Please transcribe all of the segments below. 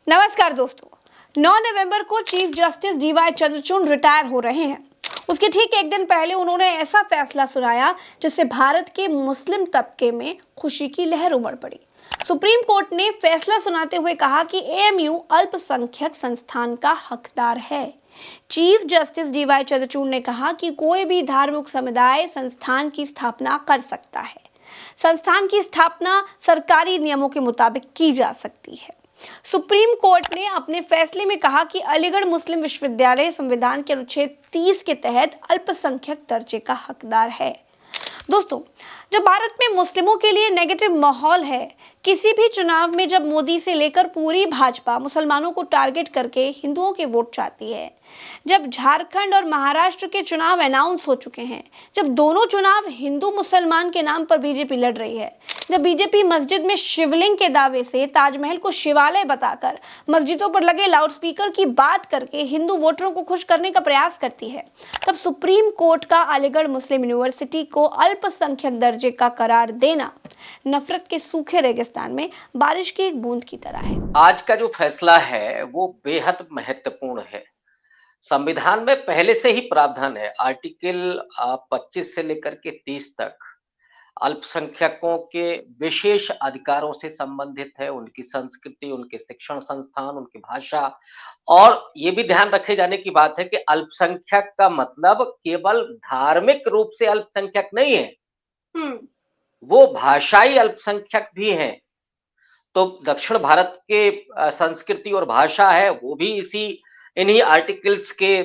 नमस्कार दोस्तों। 9 नवंबर को chief justice DY Chandrachud retire हो रहे हैं। उसके ठीक एक दिन पहले उन्होंने ऐसा फैसला सुनाया जिससे भारत के मुस्लिम तबके में खुशी की लहर उमड़ पड़ी। सुप्रीम कोर्ट ने फैसला सुनाते हुए कहा कि एएमयू अल्पसंख्यक संस्थान का हकदार है। चीफ जस्टिस डीवाई चंद्रचूड़ ने कहा कि कोई भी धार्मिक समुदाय संस्थान की स्थापना कर सकता है। संस्थान की स्थापना सरकारी नियमों के मुताबिक की जा सकती है। सुप्रीम कोर्ट ने अपने फैसले में कहा कि अलीगढ़ मुस्लिम विश्वविद्यालय संविधान के अनुच्छेद 30 के तहत अल्पसंख्यक दर्जे का हकदार है। दोस्तों, जब भारत में मुस्लिमों के लिए नेगेटिव माहौल है, किसी भी चुनाव में जब मोदी से लेकर पूरी भाजपा मुसलमानों को टारगेट करके हिंदुओं के वोट चाहती है, जब झारखंड और महाराष्ट्र के चुनाव अनाउंस हो चुके हैं, जब दोनों चुनाव हिंदू मुसलमान के नाम पर बीजेपी लड़ रही है, जब बीजेपी मस्जिद में शिवलिंग के दावे से ताजमहल को शिवालय बताकर मस्जिदों पर लगे लाउडस्पीकर की बात करके हिंदू वोटरों को खुश करने का प्रयास करती है, तब सुप्रीम कोर्ट का अलीगढ़ मुस्लिम यूनिवर्सिटी को अल्पसंख्यक दर्जे का करार देना नफरत के सूखे रेगिस्तान में बारिश की एक बूंद की तरह है। आज का जो फैसला है वो बेहद महत्वपूर्ण है। संविधान में पहले से ही प्रावधान है, आर्टिकल 25 से लेकर के 30 तक अल्पसंख्यकों के विशेष अधिकारों से संबंधित है, उनकी संस्कृति, उनके शिक्षण संस्थान, उनकी भाषा। और ये भी ध्यान रखे जाने की बात है कि अल्पसंख्यक का मतलब केवल धार्मिक रूप से अल्पसंख्यक नहीं है, वो भाषाई अल्पसंख्यक भी हैं। तो दक्षिण भारत के संस्कृति और भाषा है वो भी इन्हीं आर्टिकल्स के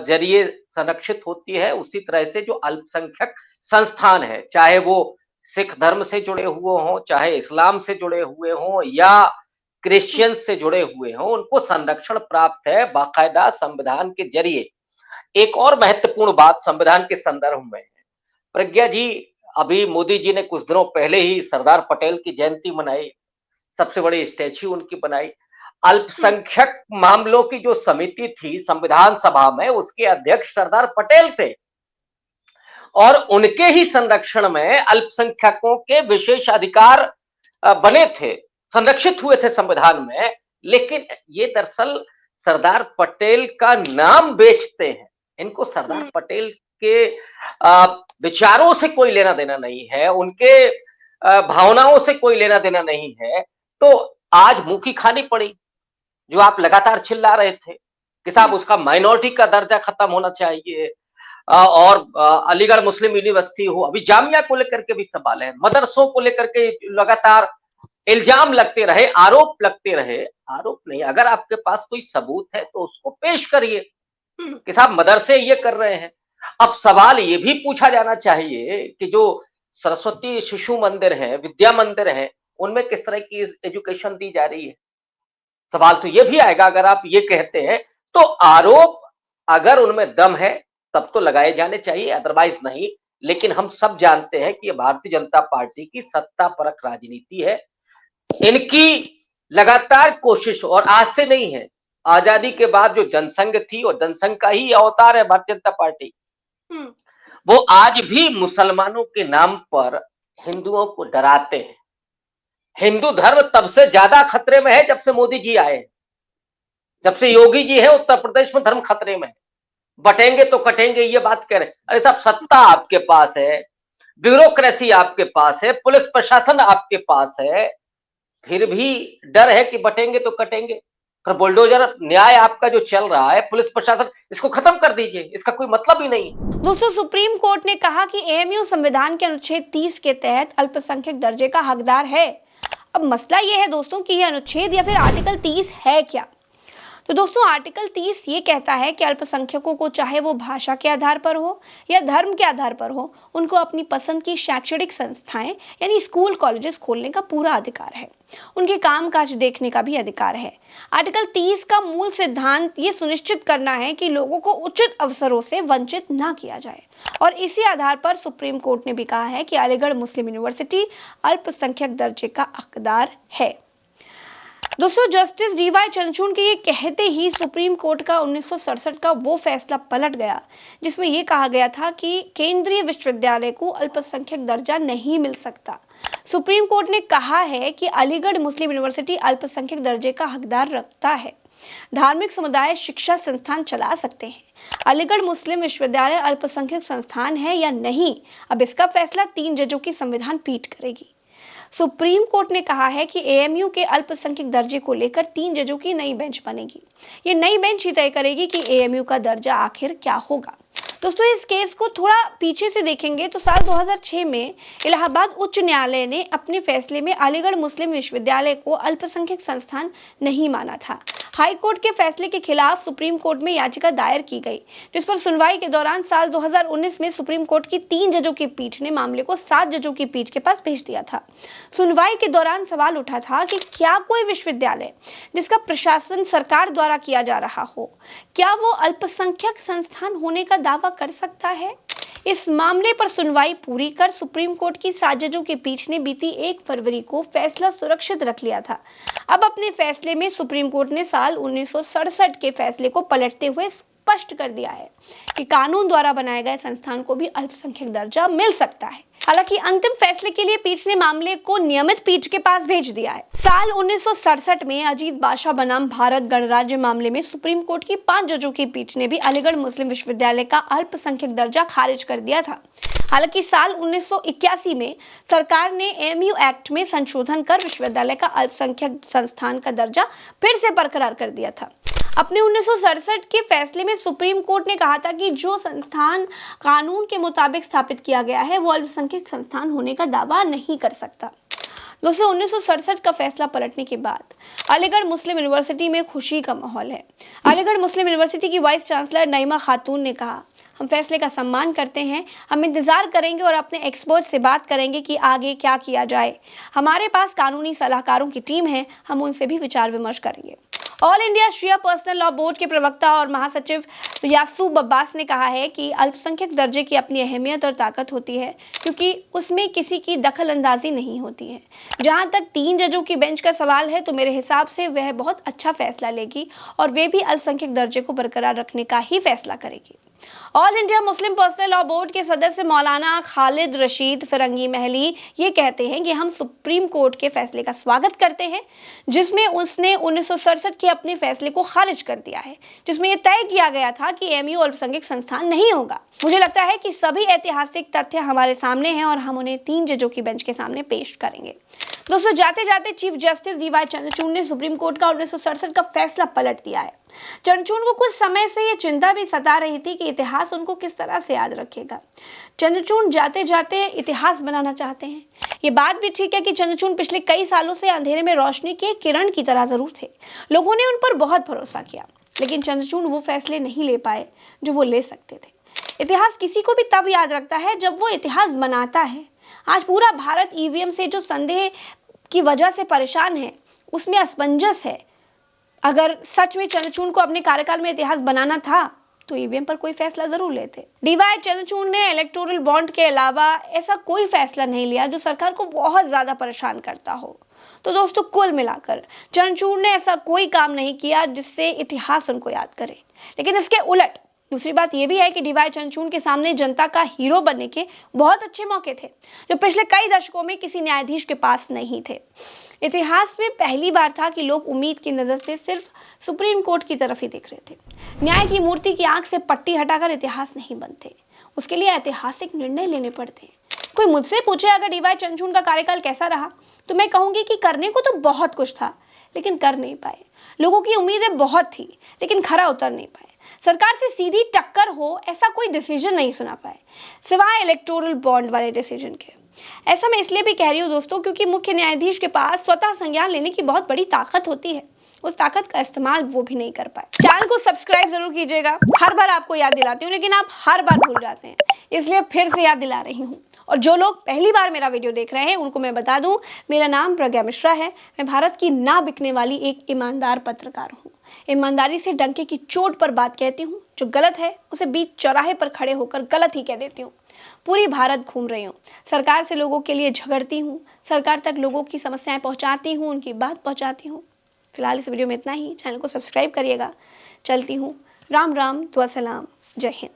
जरिए संरक्षित होती है। उसी तरह से जो अल्पसंख्यक संस्थान है, चाहे वो सिख धर्म से जुड़े हुए हों, चाहे इस्लाम से जुड़े हुए हों या क्रिश्चियन से जुड़े हुए हों, उनको संरक्षण प्राप्त है बाकायदा संविधान के जरिए। एक और महत्वपूर्ण बात संविधान के संदर्भ में है, प्रज्ञा जी, अभी मोदी जी ने कुछ दिनों पहले ही सरदार पटेल की जयंती मनाई, सबसे बड़ी स्टैच्यू उनकी बनाई। अल्पसंख्यक मामलों की जो समिति थी संविधान सभा में, उसके अध्यक्ष सरदार पटेल थे और उनके ही संरक्षण में अल्पसंख्यकों के विशेष अधिकार बने थे, संरक्षित हुए थे संविधान में। लेकिन ये दरअसल सरदार पटेल का नाम बेचते हैं, इनको सरदार पटेल के विचारों से कोई लेना देना नहीं है, उनके भावनाओं से कोई लेना देना नहीं है। तो आज मुंह की खानी पड़ी। जो आप लगातार चिल्ला रहे थे कि साहब उसका माइनॉरिटी का दर्जा खत्म होना चाहिए और अलीगढ़ मुस्लिम यूनिवर्सिटी हो, अभी जामिया को लेकर के भी सवाल है, मदरसों को लेकर के लगातार इल्जाम लगते रहे, आरोप लगते रहे। आरोप नहीं, अगर आपके पास कोई सबूत है तो उसको पेश करिए कि साहब मदरसे ये कर रहे हैं। अब सवाल ये भी पूछा जाना चाहिए कि जो सरस्वती शिशु मंदिर है, विद्या मंदिर है, उनमें किस तरह की एजुकेशन दी जा रही है। सवाल तो ये भी आएगा, अगर आप ये कहते हैं तो आरोप अगर उनमें दम है तब तो लगाए जाने चाहिए, अदरवाइज नहीं। लेकिन हम सब जानते हैं कि ये भारतीय जनता पार्टी की सत्ता परक राजनीति है। इनकी लगातार कोशिश, और आज से नहीं है, आजादी के बाद जो जनसंघ थी और जनसंघ का ही अवतार है भारतीय जनता पार्टी, वो आज भी मुसलमानों के नाम पर हिंदुओं को डराते हैं। हिंदू धर्म तब से ज्यादा खतरे में है जब से मोदी जी आए, जब से योगी जी है उत्तर प्रदेश में धर्म खतरे में है। बटेंगे तो कटेंगे ये बात कह रहे। अरे साहब, सत्ता आपके पास है, ब्यूरोक्रेसी आपके पास है, पुलिस प्रशासन आपके पास है, फिर भी डर है कि बटेंगे तो कटेंगे। पर बुलडोजर न्याय आपका जो चल रहा है, पुलिस प्रशासन, इसको खत्म कर दीजिए, इसका कोई मतलब ही नहीं है। दोस्तों, सुप्रीम कोर्ट ने कहा कि एएमयू संविधान के अनुच्छेद 30 के तहत अल्पसंख्यक दर्जे का हकदार है। अब मसला यह है दोस्तों कि यह अनुच्छेद या फिर आर्टिकल 30 है क्या। तो दोस्तों, आर्टिकल 30 ये कहता है कि अल्पसंख्यकों को चाहे वो भाषा के आधार पर हो या धर्म के आधार पर हो, उनको अपनी पसंद की शैक्षणिक संस्थाएं यानी स्कूल कॉलेजेस खोलने का पूरा अधिकार है। उनके कामकाज देखने का भी अधिकार है। आर्टिकल 30 का मूल सिद्धांत ये सुनिश्चित करना है कि लोगों को उचित अवसरों से वंचित ना किया जाए, और इसी आधार पर सुप्रीम कोर्ट ने भी कहा है कि अलीगढ़ मुस्लिम यूनिवर्सिटी अल्पसंख्यक दर्जे का हकदार है। दोस्तों, जस्टिस डीवाई चंद्रचूड़ के ये कहते ही सुप्रीम कोर्ट का 1967 का वो फैसला पलट गया जिसमें ये कहा गया था कि केंद्रीय विश्वविद्यालय को अल्पसंख्यक दर्जा नहीं मिल सकता। सुप्रीम कोर्ट ने कहा है कि अलीगढ़ मुस्लिम यूनिवर्सिटी अल्पसंख्यक दर्जे का हकदार रखता है। धार्मिक समुदाय शिक्षा संस्थान चला सकते हैं। अलीगढ़ मुस्लिम विश्वविद्यालय अल्पसंख्यक संस्थान है या नहीं, अब इसका फैसला 3 जजों की संविधान पीठ करेगी। सुप्रीम कोर्ट ने कहा है कि एएमयू के अल्पसंख्यक दर्जे को लेकर 3 जजों की नई बेंच बनेगी। ये नई बेंच ही तय करेगी कि एएमयू का दर्जा आखिर क्या होगा। दोस्तों, इस केस को थोड़ा पीछे से देखेंगे तो साल 2006 में इलाहाबाद उच्च न्यायालय ने अपने फैसले में अलीगढ़ मुस्लिम विश्वविद्यालय को अल्पसंख्यक संस्थान नहीं माना था। हाई कोर्ट के फैसले के खिलाफ सुप्रीम कोर्ट में याचिका दायर की गई, जिस पर सुनवाई के दौरान साल 2019 में सुप्रीम कोर्ट की 3 जजों की पीठ ने मामले को 7 जजों की पीठ के पास भेज दिया था। सुनवाई के दौरान सवाल उठा था कि क्या कोई विश्वविद्यालय जिसका प्रशासन सरकार द्वारा किया जा रहा हो, क्या वो अल्पसंख्यक संस्थान होने का दावा कर सकता है। इस मामले पर सुनवाई पूरी कर सुप्रीम कोर्ट की 7 जजों की पीठ ने बीती 1 फरवरी को फैसला सुरक्षित रख लिया था। अब अपने फैसले में सुप्रीम कोर्ट ने साल 1967 के फैसले को पलटते हुए स्पष्ट कर दिया है कि कानून द्वारा बनाए गए संस्थान को भी अल्पसंख्यक दर्जा मिल सकता है। हालांकि अंतिम फैसले के लिए पीठ ने मामले को नियमित पीठ के पास भेज दिया है। साल 1967 में अजीत बादशाह बनाम भारत गणराज्य मामले में सुप्रीम कोर्ट की 5 जजों की पीठ ने भी अलीगढ़ मुस्लिम विश्वविद्यालय का अल्पसंख्यक दर्जा खारिज कर दिया था। हालांकि साल 1981 में सरकार ने एएमयू एक्ट में संशोधन कर विश्वविद्यालय का अल्पसंख्यक संस्थान का दर्जा फिर से बरकरार कर दिया था। अपने 1967 के फैसले में सुप्रीम कोर्ट ने कहा था कि जो संस्थान कानून के मुताबिक स्थापित किया गया है वो अल्पसंख्यक संस्थान होने का दावा नहीं कर सकता। दोस्तों, 1967 का फैसला पलटने के बाद अलीगढ़ मुस्लिम यूनिवर्सिटी में खुशी का माहौल है। अलीगढ़ मुस्लिम यूनिवर्सिटी की वाइस चांसलर नईमा खातून ने कहा, हम फैसले का सम्मान करते हैं, हम इंतजार करेंगे और अपने एक्सपर्ट से बात करेंगे कि आगे क्या किया जाए। हमारे पास कानूनी सलाहकारों की टीम है, हम उनसे भी विचार विमर्श करेंगे। ऑल इंडिया शिया पर्सनल लॉ बोर्ड के प्रवक्ता और महासचिव यासूब अब्बास ने कहा है कि अल्पसंख्यक दर्जे की अपनी अहमियत और ताकत होती है क्योंकि उसमें किसी की दखल अंदाजी नहीं होती है। जहां तक 3 जजों की बेंच का सवाल है तो मेरे हिसाब से वह बहुत अच्छा फैसला लेगी और वे भी अल्पसंख्यक दर्जे को बरकरार रखने का ही फैसला करेगी। All India Muslim personal law board के सदस्य मौलाना खालिद रशीद फिरंगी महली ये कहते हैं कि हम सुप्रीम कोर्ट के फैसले का स्वागत करते हैं जिसमें उसने 1967 के अपने फैसले को खारिज कर दिया है, जिसमें यह तय किया गया था कि एएमयू अल्पसंख्यक संस्थान नहीं होगा। मुझे लगता है कि सभी ऐतिहासिक तथ्य हमारे सामने हैं और हम उन्हें 3 जजों की बेंच के सामने पेश करेंगे। दोस्तों, जाते जाते चीफ जस्टिस डीवाई चंद्रचूड़ ने सुप्रीम कोर्ट का 1967 का फैसला पलट दिया है। चंद्रचूड़ को कुछ समय से ये चिंता भी सता रही थी कि इतिहास उनको किस तरह से याद रखेगा। चंद्रचूड़ जाते जाते इतिहास बनाना चाहते हैं। ये बात भी ठीक है कि चंद्रचूड़ पिछले कई सालों से अंधेरे में रोशनी के किरण की तरह जरूर थे। लोगों ने उन पर बहुत भरोसा किया, लेकिन चंद्रचूड़ वो फैसले नहीं ले पाए जो वो ले सकते थे। इतिहास किसी को भी तब याद रखता है जब वो इतिहास बनाता है। आज पूरा भारत ईवीएम से जो संदेह की वजह से परेशान है, उसमें असमंजस है। अगर सच में चंद्रचूड़ को अपने कार्यकाल में इतिहास बनाना था तो ईवीएम पर कोई फैसला जरूर लेते। डीवाई चंद्रचूड़ ने इलेक्टोरल बॉन्ड के अलावा ऐसा कोई फैसला नहीं लिया जो सरकार को बहुत ज्यादा परेशान करता हो। तो दोस्तों, कुल मिलाकर चंद्रचूड़ ने ऐसा कोई काम नहीं किया जिससे इतिहास उनको याद करे। लेकिन इसके उलट दूसरी बात यह भी है कि डीवाई चंद्रचूड़ के सामने जनता का हीरो बनने के बहुत अच्छे मौके थे जो पिछले कई दशकों में किसी न्यायाधीश के पास नहीं थे। इतिहास में पहली बार था कि लोग उम्मीद की नज़र से सिर्फ सुप्रीम कोर्ट की तरफ ही देख रहे थे। न्याय की मूर्ति की आंख से पट्टी हटाकर इतिहास नहीं बनते, उसके लिए ऐतिहासिक निर्णय लेने पड़ते हैं। कोई मुझसे पूछे अगर डीवाई चंद्रचूड़ का कार्यकाल कैसा रहा तो मैं कहूंगी कि करने को तो बहुत कुछ था लेकिन कर नहीं पाए। लोगों की उम्मीदें बहुत थी लेकिन खरा उतर नहीं पाए। सरकार से सीधी टक्कर हो ऐसा कोई डिसीजन नहीं सुना पाए सिवाय इलेक्टोरल बॉन्ड वाले डिसीजन के। ऐसा मैं इसलिए भी कह रही हूँ दोस्तों क्योंकि मुख्य न्यायाधीश के पास स्वतः संज्ञान लेने की बहुत बड़ी ताकत होती है, उस ताकत का इस्तेमाल वो भी नहीं कर पाए। चैनल को सब्सक्राइब जरूर कीजिएगा। हर बार आपको याद दिलाती हूँ लेकिन आप हर बार भूल जाते हैं, इसलिए फिर से याद दिला रही हूँ। और जो लोग पहली बार मेरा वीडियो देख रहे हैं उनको मैं बता दूं, मेरा नाम प्रज्ञा मिश्रा है। मैं भारत की ना बिकने वाली एक ईमानदार पत्रकार हूँ। ईमानदारी से डंके की चोट पर बात कहती हूँ, जो गलत है उसे बीच चौराहे पर खड़े होकर गलत ही कह देती हूँ। पूरी भारत घूम रही हूँ, सरकार से लोगों के लिए झगड़ती हूँ, सरकार तक लोगों की समस्याएं पहुँचाती हूँ, उनकी बात पहुँचाती हूँ, फिलहाल इस वीडियो में इतना ही। चैनल को सब्सक्राइब करिएगा। चलती हूँ। राम राम, दुआ सलाम, जय हिंद।